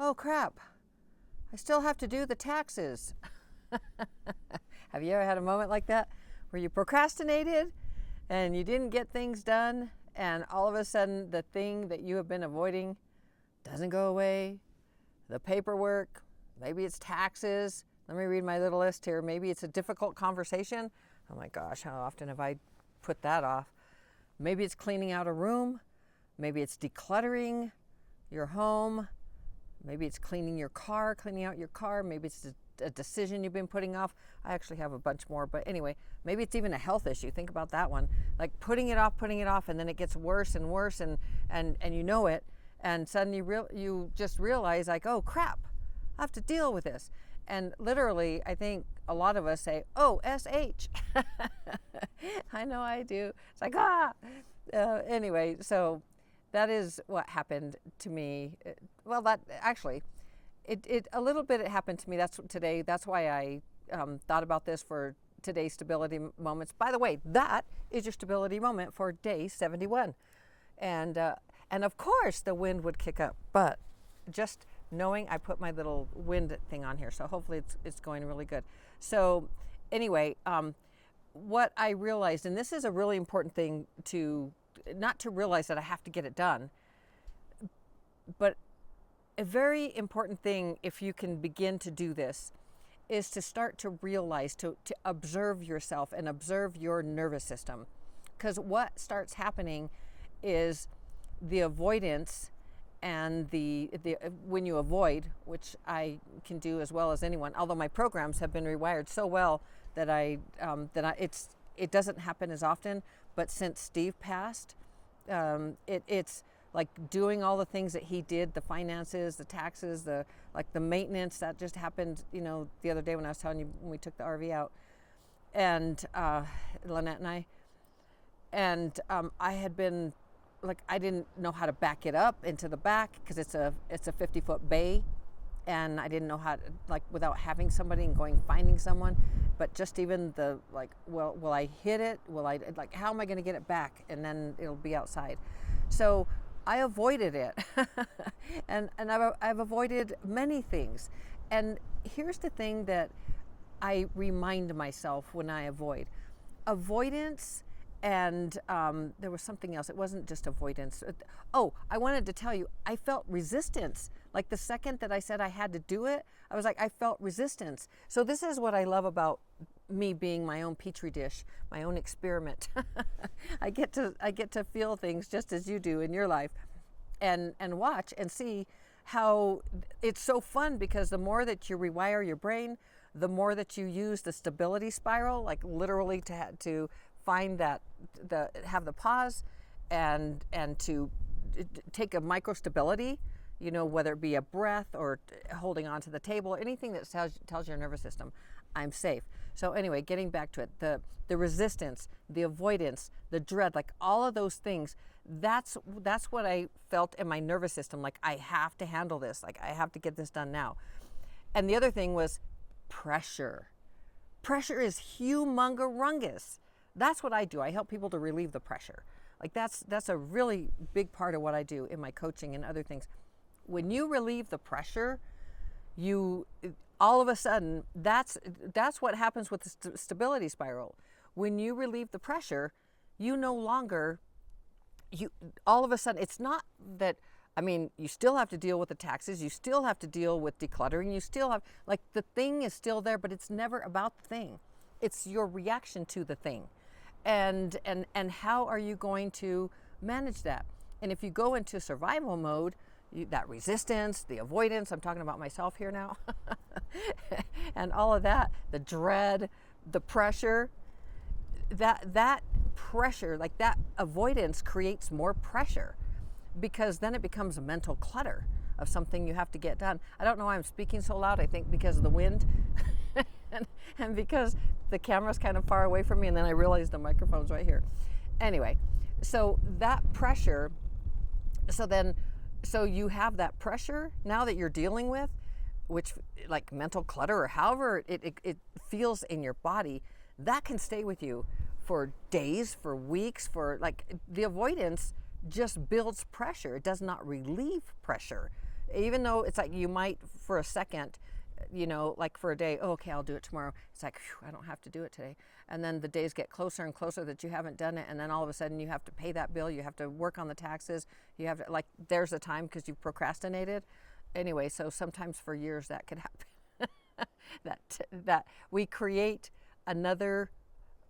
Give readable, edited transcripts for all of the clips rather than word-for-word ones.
oh crap, I still have to do the taxes. Have you ever had a moment like that where you procrastinated and you didn't get things done, and all of a sudden the thing that you have been avoiding doesn't go away? The paperwork, maybe it's taxes. Let me read my little list here. Maybe it's a difficult conversation. Oh my gosh, how often have I put that off? Maybe it's cleaning out a room. Maybe it's decluttering your home. Maybe it's cleaning out your car. Maybe it's a decision you've been putting off. I actually have a bunch more, but anyway, maybe it's even a health issue. Think about that one. Like putting it off, and then it gets worse and worse, and you know it, and suddenly you just realize, like, oh crap, I have to deal with this. And literally, I think a lot of us say, oh, SH. I know I do. It's like, anyway, so that is what happened to me. Well, that actually, it a little bit, it happened to me. That's why I thought about this for today's stability moments. By the way, that is your stability moment for day 71. And of course the wind would kick up, but just knowing I put my little wind thing on here, so hopefully it's going really good. So anyway, what I realized, and this is a really important thing not to realize that I have to get it done, but a very important thing, if you can begin to do this, is to start to realize, to observe yourself and observe your nervous system. Because what starts happening is the avoidance, and the when you avoid, which I can do as well as anyone, although my programs have been rewired so well that it doesn't happen as often. But since Steve passed, it's like doing all the things that he did, the finances, the taxes, the maintenance that just happened, the other day when I was telling you when we took the RV out, and Lynette and I, and I had been, I didn't know how to back it up into the back because it's a 50-foot bay, and I didn't know how to, without having somebody and finding someone, but just even will I hit it? How am I going to get it back? And then it'll be outside. So I avoided it, and I've avoided many things. And here's the thing that I remind myself when I avoid. Avoidance, and there was something else. It wasn't just avoidance. I wanted to tell you, I felt resistance. Like the second that I said I had to do it, I was like, I felt resistance. So this is what I love about me being my own petri dish, my own experiment. I get to feel things just as you do in your life, and watch and see how it's so fun, because the more that you rewire your brain, the more that you use the stability spiral, literally to find have the pause and to take a micro stability, whether it be a breath or holding onto the table, anything that tells your nervous system, I'm safe. So anyway, getting back to it, the resistance, the avoidance, the dread, all of those things, that's what I felt in my nervous system. I have to handle this. I have to get this done now. And the other thing was pressure. Pressure is humongous. That's what I do. I help people to relieve the pressure. That's a really big part of what I do in my coaching and other things. When you relieve the pressure, you all of a sudden, that's what happens with the stability spiral. When you relieve the pressure, all of a sudden, it's not that, you still have to deal with the taxes, you still have to deal with decluttering, you still have, the thing is still there, but it's never about the thing. It's your reaction to the thing. And how are you going to manage that? And if you go into survival mode, that resistance, the avoidance, I'm talking about myself here now, and all of that, the dread, the pressure, that pressure, that avoidance creates more pressure, because then it becomes a mental clutter of something you have to get done. I don't know why I'm speaking so loud. I think because of the wind and because the camera's kind of far away from me, and then I realized the microphone's right here. Anyway, so that pressure, so you have that pressure now that you're dealing with, which mental clutter or however it feels in your body, that can stay with you for days, for weeks, the avoidance just builds pressure. It does not relieve pressure. even though it's like you might for a second, like for a day, oh, okay, I'll do it tomorrow. It's like, I don't have to do it today. And then the days get closer and closer that you haven't done it. And then all of a sudden you have to pay that bill. You have to work on the taxes. You have to, like, there's a time because you've procrastinated. Anyway, so sometimes for years that could happen. that we create another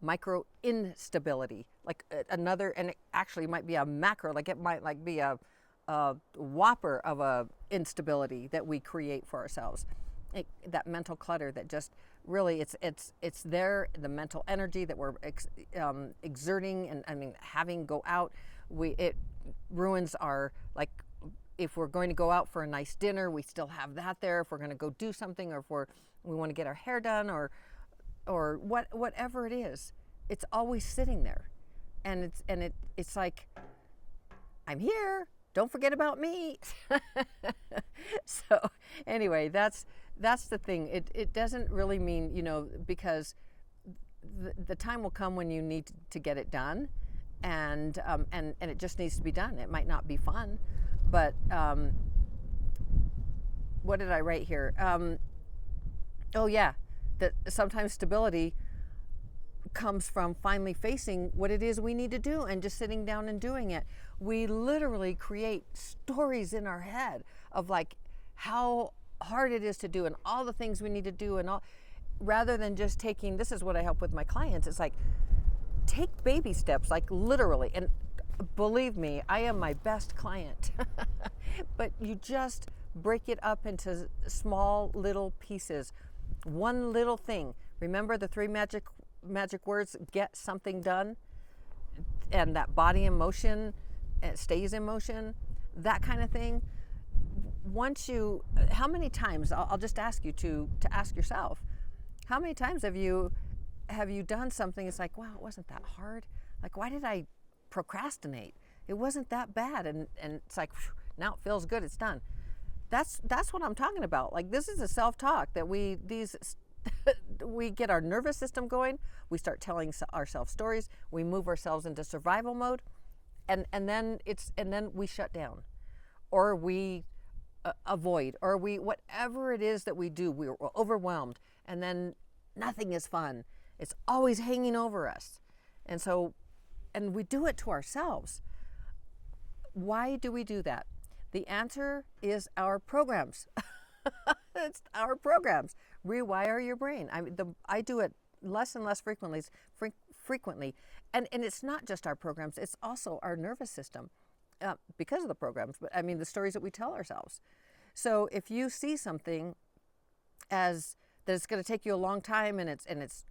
micro instability, like another, and it actually might be a macro, like it might like be a whopper of a instability that we create for ourselves. That mental clutter that just really it's there, the mental energy that we're exerting and having go out, it ruins our, like, if we're going to go out for a nice dinner, we still have that there. If we're going to go do something, or if we want to get our hair done, or whatever it is, it's always sitting there, and it's like, I'm here, don't forget about me. So anyway, that's the thing. It doesn't really mean, because the time will come when you need to get it done, and it just needs to be done. It might not be fun, but what did I write here? Oh yeah, that sometimes stability comes from finally facing what it is we need to do and just sitting down and doing it. We literally create stories in our head of like how hard it is to do and all the things we need to do, and all, rather than just taking, this is what I help with my clients. It's like, take baby steps, like literally. And believe me, I am my best client. But you just break it up into small little pieces. One little thing. Remember the 3 magic words: get something done, and that body in motion, it stays in motion, that kind of thing. How many times, I'll just ask you to ask yourself, how many times have you done something, it's like, wow, it wasn't that hard. Like, why did I procrastinate? It wasn't that bad, and it's like, whew, now it feels good, it's done. That's what I'm talking about. Like, this is a self-talk that we get our nervous system going. We start telling ourselves stories. We move ourselves into survival mode, and then we shut down, or we avoid, or we, whatever it is that we do, we're overwhelmed, and then nothing is fun. It's always hanging over us, and we do it to ourselves. Why do we do that? The answer is our programs. It's our programs. Rewire your brain. I do it less and less frequently, and it's not just our programs. It's also our nervous system, because of the programs. But I mean, the stories that we tell ourselves. So if you see something as that it's going to take you a long time, and it's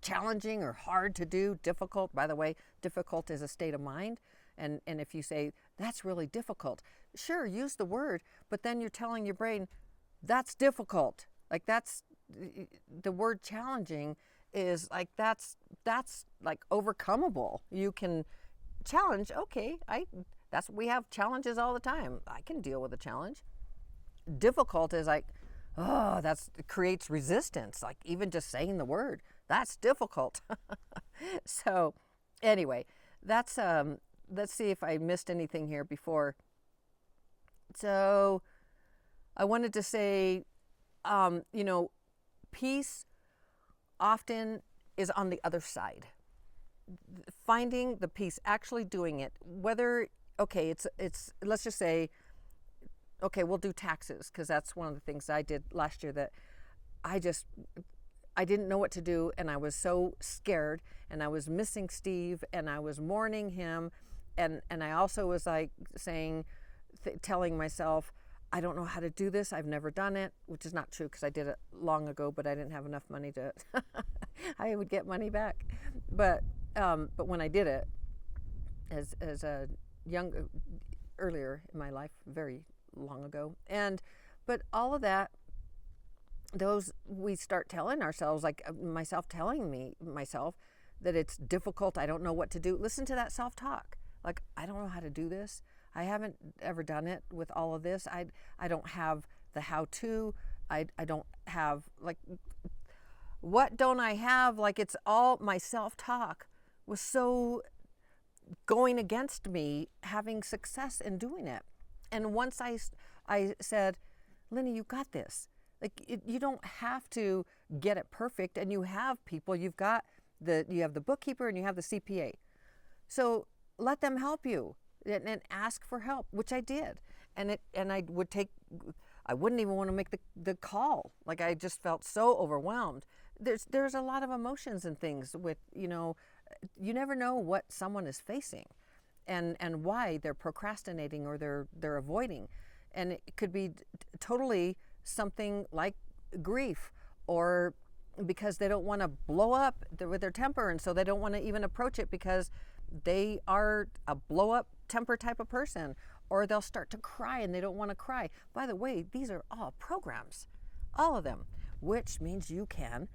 challenging or hard to do, difficult. By the way, difficult is a state of mind. And if you say, that's really difficult, sure, use the word, but then you're telling your brain, that's difficult. Like, that's, the word challenging is like, that's like overcomeable. You can challenge, okay, we have challenges all the time. I can deal with a challenge. Difficult is like, oh, it creates resistance. Like, even just saying the word, that's difficult. So anyway, that's, let's see if I missed anything here before. So I wanted to say, peace often is on the other side. Finding the peace, actually doing it, whether, okay, it's let's just say, okay, we'll do taxes, because that's one of the things I did last year that I didn't know what to do, and I was so scared, and I was missing Steve, and I was mourning him, and I also was like telling myself, I don't know how to do this, I've never done it, which is not true, because I did it long ago, but I didn't have enough money to I would get money back. But when I did it as a earlier in my life, very long ago, but all of that, we start telling ourselves, like myself telling myself that it's difficult, I don't know what to do. Listen to that self-talk. Like, I don't know how to do this. I haven't ever done it with all of this. I don't have the how-to. I don't have, like, what don't I have? Like, it's all, my self-talk was so going against me having success in doing it. And once I said, Lenny, you got this. Like you don't have to get it perfect, and you have people. You have the bookkeeper and you have the CPA. So let them help you and ask for help, which I did. And I wouldn't even want to make the call. Like I just felt so overwhelmed. There's a lot of emotions and things with, you never know what someone is facing and why they're procrastinating or they're avoiding. And it could be totally something like grief, or because they don't want to blow up with their temper, and so they don't want to even approach it because they are a blow up temper type of person, or they'll start to cry and they don't want to cry. By the way, these are all programs, all of them, which means you can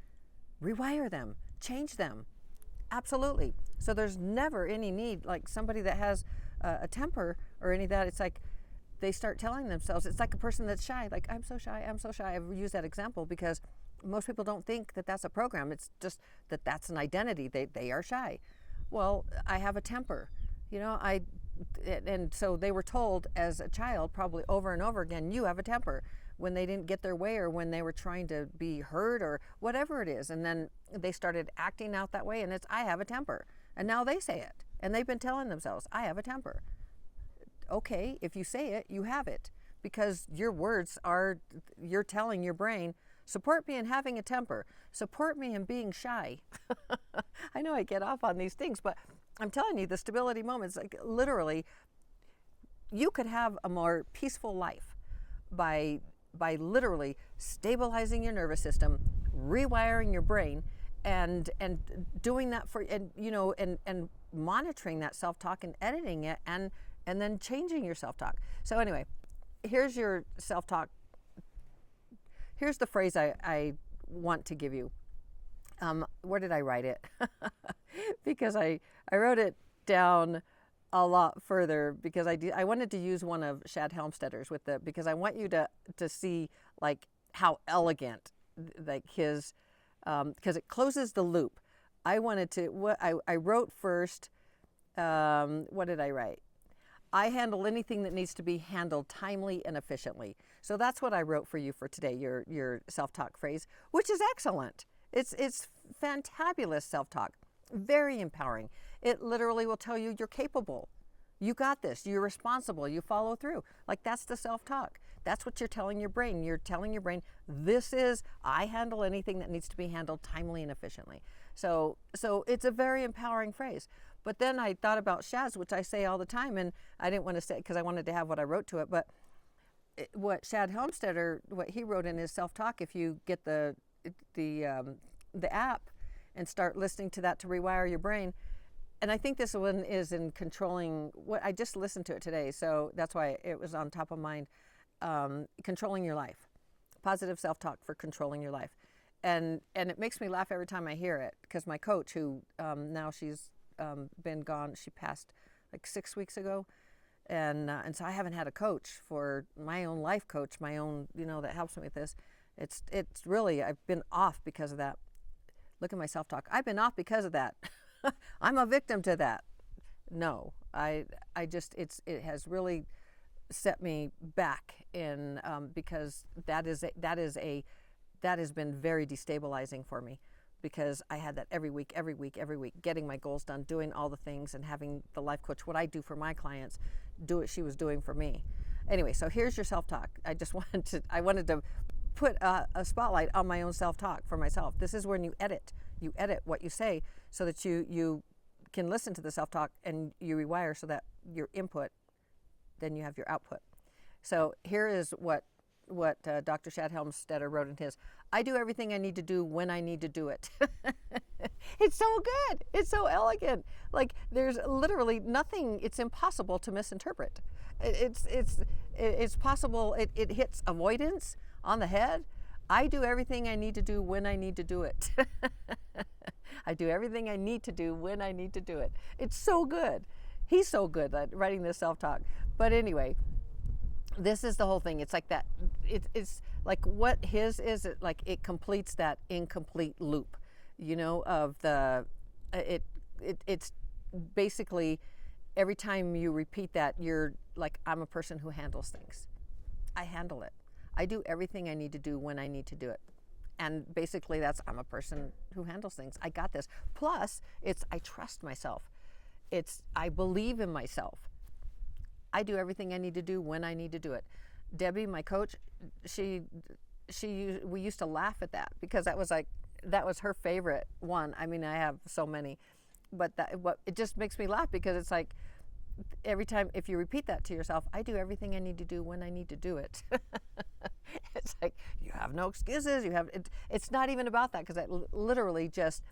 rewire them, change them. Absolutely. So there's never any need, like somebody that has a temper or any of that, it's like they start telling themselves, it's like a person that's shy, like I'm so shy, I'm so shy. I've used that example because most people don't think that that's a program. It's just that that's an identity. They are shy. Well, I have a temper, and so they were told as a child, probably over and over again, you have a temper, when they didn't get their way or when they were trying to be heard or whatever it is. And then they started acting out that way, and it's, I have a temper. And now they say it, and they've been telling themselves, I have a temper. Okay, if you say it, you have it, because your words are, you're telling your brain, support me in having a temper, support me in being shy. I know I get off on these things, but I'm telling you, the stability moments, like literally, you could have a more peaceful life by literally stabilizing your nervous system, rewiring your brain, and doing that for, and monitoring that self-talk and editing it, and then changing your self-talk. So anyway, here's your self-talk. Here's the phrase I want to give you. Where did I write it? Because I wrote it down a lot further, because I wanted to use one of Shad Helmstedter's because I want you to see like how elegant, like his, because it closes the loop. I wanted to, I wrote first, what did I write? I handle anything that needs to be handled timely and efficiently. So that's what I wrote for you for today, your self-talk phrase, which is excellent. It's fantabulous self-talk, very empowering. It literally will tell you you're capable. You got this, you're responsible, you follow through. Like that's the self-talk. That's what you're telling your brain. You're telling your brain, I handle anything that needs to be handled timely and efficiently. So it's a very empowering phrase. But then I thought about Shad's, which I say all the time, and I didn't want to say it because I wanted to have what I wrote to it, but what Shad Helmstetter, what he wrote in his self-talk, if you get the app and start listening to that to rewire your brain, and I think this one is in controlling, what I just listened to it today, so that's why it was on top of mind, controlling your life, positive self-talk for controlling your life. And it makes me laugh every time I hear it, because my coach, who now she's been gone, she passed like 6 weeks ago, and so I haven't had a coach, for my own life coach, my own, that helps me with this. It's really, I've been off because of that. Look at my self-talk. I've been off because of that. I'm a victim to that. No, I just, it has really set me back in, because that has been very destabilizing for me, because I had that every week, getting my goals done, doing all the things, and having the life coach, what I do for my clients, do what she was doing for me. Anyway, so here's your self-talk. I wanted to put a spotlight on my own self-talk for myself. This is when you edit what you say, so that you can listen to the self-talk and you rewire, so that your input, then you have your output. So here is what Dr. Shad Helmstetter wrote in his. I do everything I need to do when I need to do it. It's so good. It's so elegant. Like there's literally nothing. It's impossible to misinterpret. It's possible. It hits avoidance on the head. I do everything I need to do when I need to do it. I do everything I need to do when I need to do it. It's so good. He's so good at writing this self-talk. But anyway, this is the whole thing. It's like that. It's like what his is. Like it completes that incomplete loop, of the. It's basically every time you repeat that, you're like, I'm a person who handles things. I handle it. I do everything I need to do when I need to do it. And basically I'm a person who handles things. I got this. Plus, I trust myself. I believe in myself. I do everything I need to do when I need to do it. Debbie, my coach, we used to laugh at that because that was her favorite one. I mean, I have so many, but it just makes me laugh because it's like every time if you repeat that to yourself, I do everything I need to do when I need to do it. It's like you have no excuses. It's not even about that because it literally just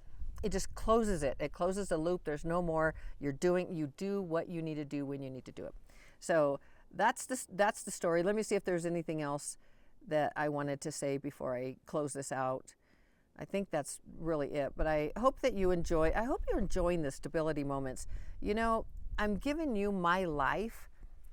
closes it. It closes the loop. There's no more. You do what you need to do when you need to do it. So that's the story. Let me see if there's anything else that I wanted to say before I close this out. I think that's really it. But I hope you're enjoying the stability moments. You know, I'm giving you my life,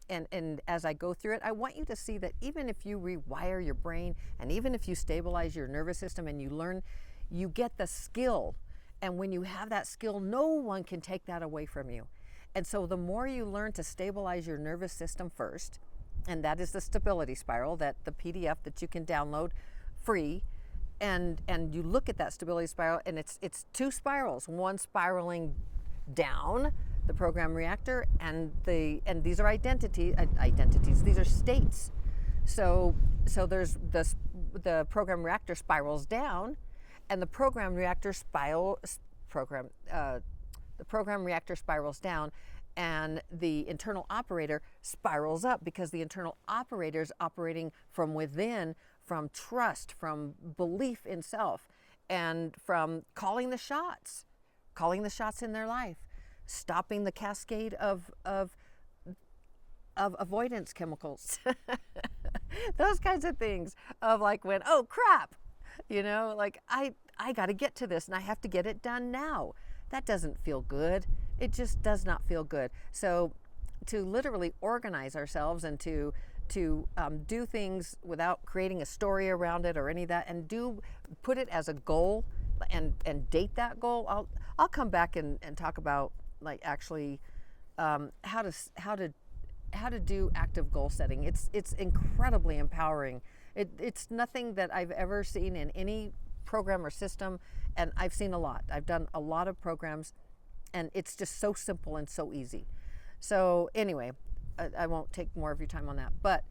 and as I go through it, I want you to see that even if you rewire your brain, and even if you stabilize your nervous system and you learn, you get the skill. And when you have that skill, no one can take that away from you. And so the more you learn to stabilize your nervous system first, and that is the stability spiral, the PDF that you can download free, and you look at that stability spiral, and it's two spirals, one spiraling down the program reactor, and these are identities. These are states. So there's the program reactor spirals down, and the program reactor spirals down, and the internal operator spirals up because the internal operator is operating from within, from trust, from belief in self, and from calling the shots in their life, stopping the cascade of avoidance chemicals, those kinds of things of like when, oh crap, like I got to get to this and I have to get it done now. That doesn't feel good. It just does not feel good. So to literally organize ourselves and to do things without creating a story around it or any of that, and put it as a goal and date that goal. I'll come back and talk about like actually how to do active goal setting. It's incredibly empowering. It's nothing that I've ever seen in any program or system, and I've seen a lot. I've done a lot of programs, and it's just so simple and so easy. So anyway, I won't take more of your time on that, but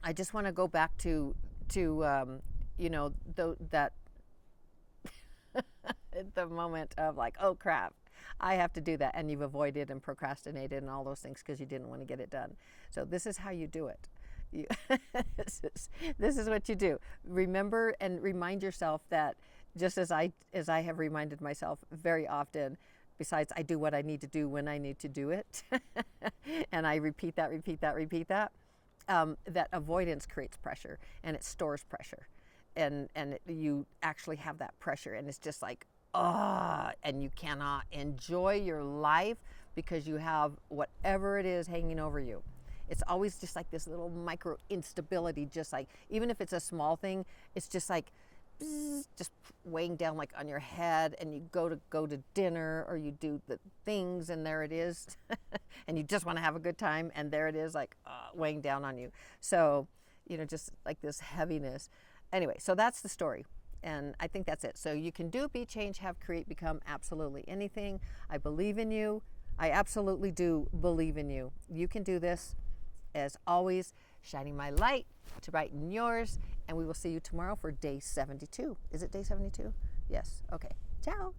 I just want to go back to that the moment of like, oh crap, I have to do that, and you've avoided and procrastinated and all those things because you didn't want to get it done. So this is how you do it. This is what you do. Remember and remind yourself that, just as I have reminded myself very often, besides I do what I need to do when I need to do it, and I repeat that, that avoidance creates pressure, and it stores pressure, and you actually have that pressure, and it's just like, and you cannot enjoy your life because you have whatever it is hanging over you. It's always just like this little micro instability, just like, even if it's a small thing, it's just like, just weighing down like on your head, and you go to dinner or you do the things, and there it is. And you just want to have a good time, and there it is, like weighing down on you. So, just like this heaviness. Anyway, so that's the story. And I think that's it. So you can do, be, change, have, create, become absolutely anything. I believe in you. I absolutely do believe in you. You can do this. As always, shining my light to brighten yours. And we will see you tomorrow for day 72. Is it day 72? Yes. Okay. Ciao.